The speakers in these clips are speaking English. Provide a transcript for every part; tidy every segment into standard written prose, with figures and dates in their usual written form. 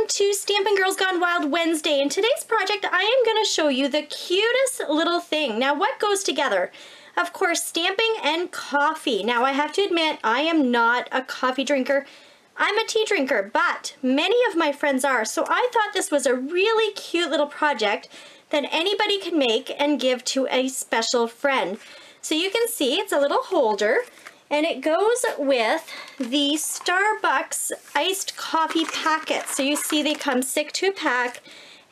welcome to Stampin' Girls Gone Wild Wednesday. In today's project, I am going to show you the cutest little thing. Now, what goes together? Of course, stamping and coffee. Now, I have to admit, I am not a coffee drinker. I'm a tea drinker, but many of my friends are. So I thought this was a really cute little project that anybody can make and give to a special friend. So you can see it's a little holder. And it goes with the Starbucks iced coffee packets. So you see they come 6 to a pack,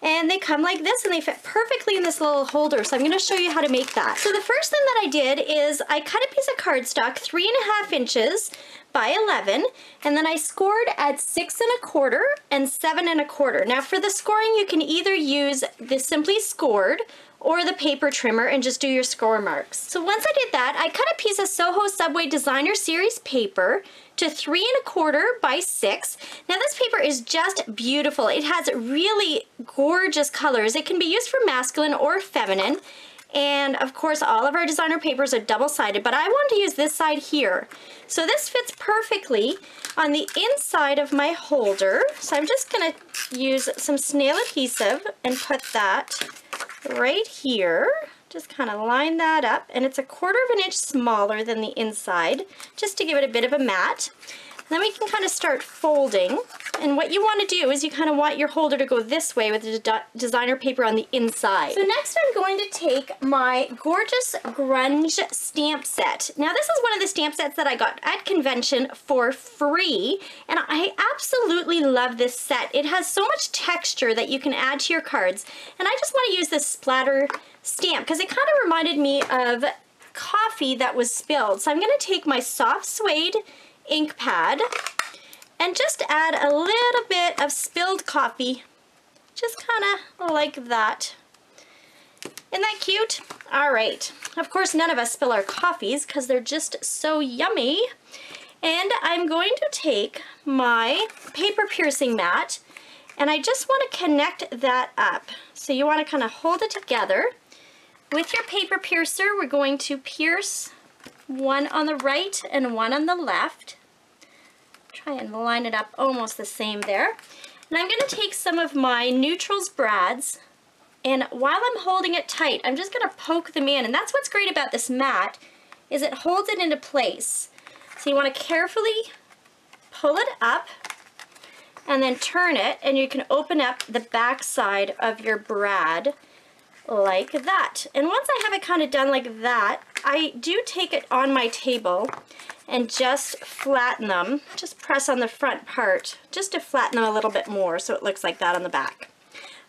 and they come like this, and they fit perfectly in this little holder. So I'm gonna show you how to make that. So the first thing that I did is I cut a piece of cardstock 3.5 inches by 11, and then I scored at 6 1/4 and 7 1/4. Now for the scoring, you can either use the Simply Scored or the paper trimmer and just do your score marks. So once I did that, I cut a piece of Soho Subway Designer Series paper to 3 1/4 by 6. Now this paper is just beautiful. It has really gorgeous colors. It can be used for masculine or feminine. And of course, all of our designer papers are double-sided, but I want to use this side here. So this fits perfectly on the inside of my holder. So I'm just gonna use some snail adhesive and put that right here. Just kind of line that up, and it's 1/4 inch smaller than the inside, just to give it a bit of a mat. Then we can kind of start folding, and what you want to do is you kind of want your holder to go this way with the designer paper on the inside. So next I'm going to take my gorgeous grunge stamp set. Now this is one of the stamp sets that I got at convention for free, and I absolutely love this set. It has so much texture that you can add to your cards, and I just want to use this splatter stamp because it kind of reminded me of coffee that was spilled. So I'm going to take my soft suede ink pad and just add a little bit of spilled coffee, just kind of like that. Isn't that cute? All right. Of course, none of us spill our coffees because they're just so yummy. And I'm going to take my paper piercing mat, and I just want to connect that up. So you want to kind of hold it together. With your paper piercer, we're going to pierce one on the right and one on the left. Try and line it up almost the same there. And I'm going to take some of my Neutrals brads, and while I'm holding it tight, I'm just going to poke them in. And that's what's great about this mat, is it holds it into place. So you want to carefully pull it up and then turn it, and you can open up the back side of your brad like that. And once I have it kind of done like that, I do take it on my table and just flatten them. Just press on the front part just to flatten them a little bit more so it looks like that on the back.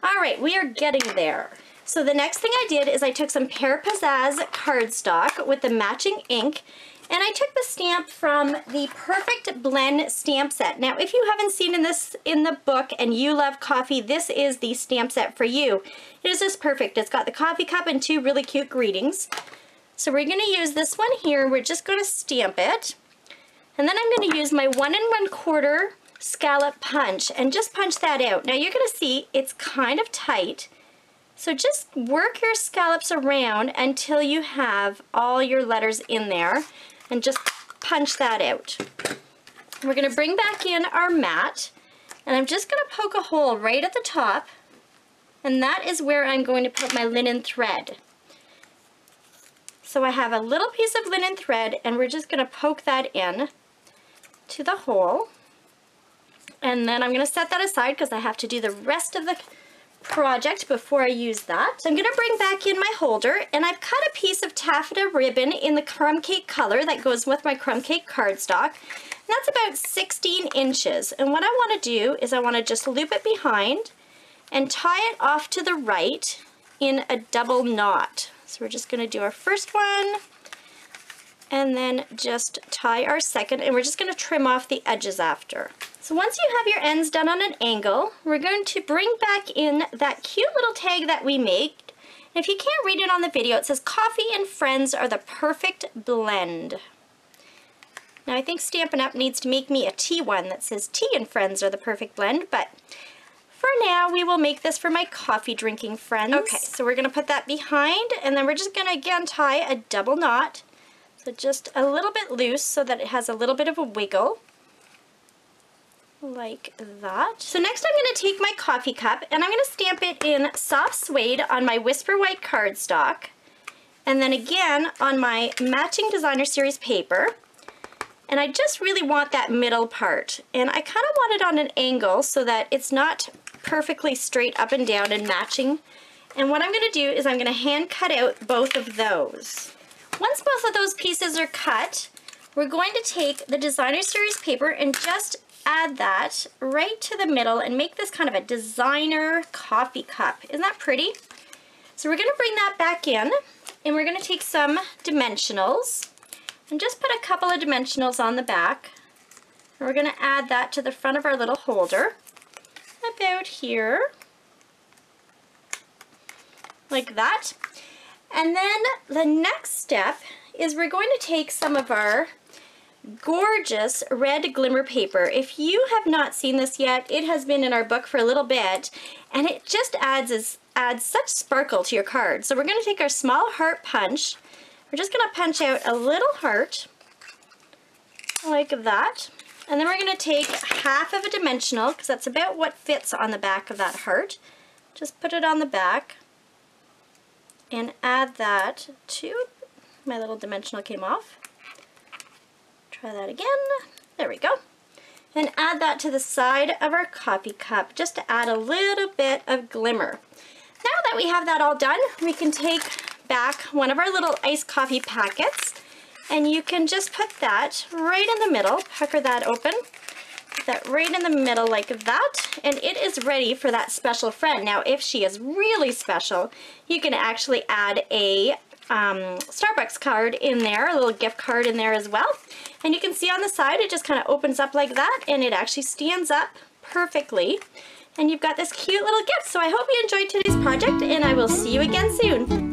All right, we are getting there. So the next thing I did is I took some Pear Pizzazz cardstock with the matching ink, and I took the stamp from the Perfect Blend stamp set. Now, if you haven't seen in the book and you love coffee, this is the stamp set for you. It is just perfect. It's got the coffee cup and 2 really cute greetings. So we're going to use this one here. We're just going to stamp it. And then I'm going to use my 1 1/4 scallop punch and just punch that out. Now you're going to see it's kind of tight. So just work your scallops around until you have all your letters in there, and just punch that out. We're going to bring back in our mat, and I'm just going to poke a hole right at the top, and that is where I'm going to put my linen thread. So I have a little piece of linen thread, and we're just going to poke that in to the hole. And then I'm going to set that aside because I have to do the rest of the project before I use that. So I'm going to bring back in my holder, and I've cut a piece of taffeta ribbon in the crumb cake color that goes with my crumb cake cardstock. And that's about 16 inches. And what I want to do is I want to just loop it behind and tie it off to the right in a double knot. So we're just going to do our first one, and then just tie our second, and we're just going to trim off the edges after. So once you have your ends done on an angle, we're going to bring back in that cute little tag that we made. And if you can't read it on the video, it says coffee and friends are the perfect blend. Now I think Stampin' Up! Needs to make me a tea one that says tea and friends are the perfect blend, but for now we will make this for my coffee drinking friends. Okay, so we're going to put that behind, and then we're just going to again tie a double knot. So, So, just a little bit loose so that it has a little bit of a wiggle. And then like that. So next I'm going to take my coffee cup and I'm going to stamp it in soft suede on my Whisper White cardstock, and then again on my matching Designer Series paper. And I just really want that middle part, and I kind of want it on an angle so that it's not perfectly straight up and down and matching. And what I'm going to do is I'm going to hand cut out both of those. Once both of those pieces are cut, we're going to take the Designer Series paper and just add that right to the middle and make this kind of a designer coffee cup. Isn't that pretty? So we're going to bring that back in, and we're going to take some dimensionals and just put a couple of dimensionals on the back. And we're going to add that to the front of our little holder, about here, like that. And then the next step is we're going to take some of our gorgeous red glimmer paper. If you have not seen this yet, it has been in our book for a little bit, and it just adds such sparkle to your card. So we're going to take our small heart punch. We're just going to punch out a little heart like that, and then we're going to take half of a dimensional, because that's about what fits on the back of that heart. Just put it on the back and add that to, my little dimensional came off. Try that again. There we go. And add that to the side of our coffee cup, just to add a little bit of glimmer. Now that we have that all done, we can take back one of our little iced coffee packets, and you can just put that right in the middle, pucker that open, put that right in the middle like that, and it is ready for that special friend. Now, if she is really special, you can actually add a Starbucks card in there, a little gift card in there as well. And you can see on the side, it just kind of opens up like that, and it actually stands up perfectly. And you've got this cute little gift. So I hope you enjoyed today's project, and I will see you again soon.